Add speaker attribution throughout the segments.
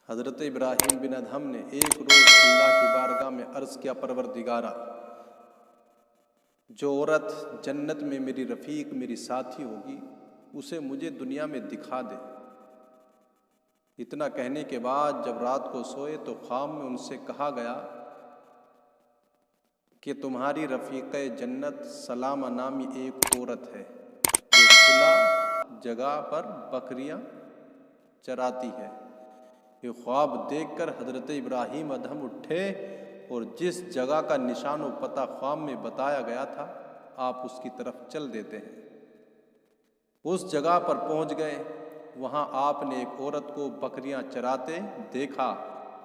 Speaker 1: حضرت ابراہیم بن ادہم نے ایک روز اللہ کی بارگاہ میں عرض کیا، پروردگارا، جو عورت جنت میں میری رفیق، میری ساتھی ہوگی، اسے مجھے دنیا میں دکھا دے۔ اتنا کہنے کے بعد جب رات کو سوئے تو خواب میں ان سے کہا گیا کہ تمہاری رفیق جنت سلامہ نامی ایک عورت ہے جو کھلا جگہ پر بکریاں چراتی ہے۔ یہ خواب دیکھ کر حضرت ابراہیم ادہم اٹھے اور جس جگہ کا نشان و پتہ خواب میں بتایا گیا تھا آپ اس کی طرف چل دیتے ہیں۔ اس جگہ پر پہنچ گئے، وہاں آپ نے ایک عورت کو بکریاں چراتے دیکھا،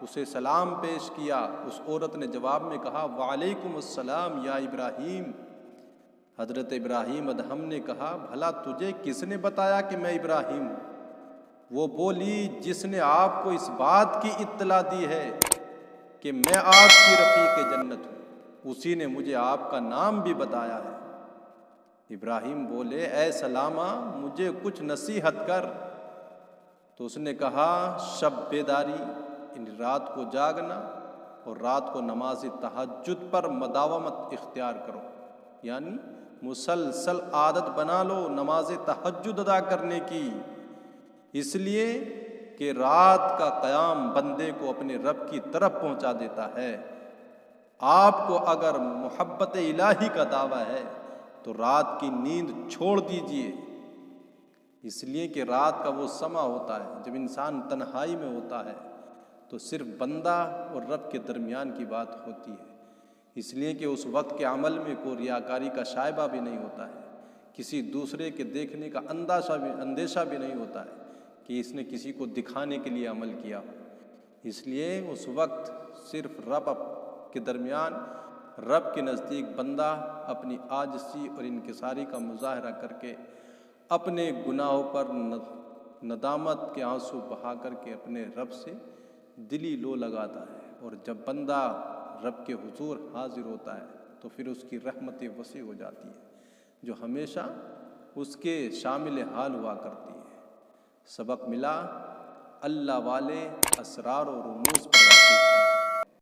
Speaker 1: اسے سلام پیش کیا۔ اس عورت نے جواب میں کہا، وعلیکم السلام یا ابراہیم۔ حضرت ابراہیم ادہم نے کہا، بھلا تجھے کس نے بتایا کہ میں ابراہیم ہوں؟ وہ بولی، جس نے آپ کو اس بات کی اطلاع دی ہے کہ میں آپ کی رفیق جنت ہوں، اسی نے مجھے آپ کا نام بھی بتایا ہے۔ ابراہیم بولے، اے سلامہ، مجھے کچھ نصیحت کر۔ تو اس نے کہا، شب بیداری، یعنی رات کو جاگنا، اور رات کو نماز تہجد پر مداومت اختیار کرو، یعنی مسلسل عادت بنا لو نماز تہجد ادا کرنے کی، اس لیے کہ رات کا قیام بندے کو اپنے رب کی طرف پہنچا دیتا ہے۔ آپ کو اگر محبت الہی کا دعویٰ ہے تو رات کی نیند چھوڑ دیجئے، اس لیے کہ رات کا وہ سمع ہوتا ہے جب انسان تنہائی میں ہوتا ہے تو صرف بندہ اور رب کے درمیان کی بات ہوتی ہے، اس لیے کہ اس وقت کے عمل میں کوئی ریاکاری کا شائبہ بھی نہیں ہوتا ہے، کسی دوسرے کے دیکھنے کا اندیشہ بھی نہیں ہوتا ہے کہ اس نے کسی کو دکھانے کے لیے عمل کیا ہو۔ اس لیے اس وقت صرف رب کے درمیان، رب کے نزدیک بندہ اپنی عاجزی اور انکساری کا مظاہرہ کر کے اپنے گناہوں پر ندامت کے آنسو بہا کر کے اپنے رب سے دلی لو لگاتا ہے، اور جب بندہ رب کے حضور حاضر ہوتا ہے تو پھر اس کی رحمت وسیع ہو جاتی ہے جو ہمیشہ اس کے شامل حال ہوا کرتی ہے۔ سبق ملا، اللہ والے اسرار و رموز پر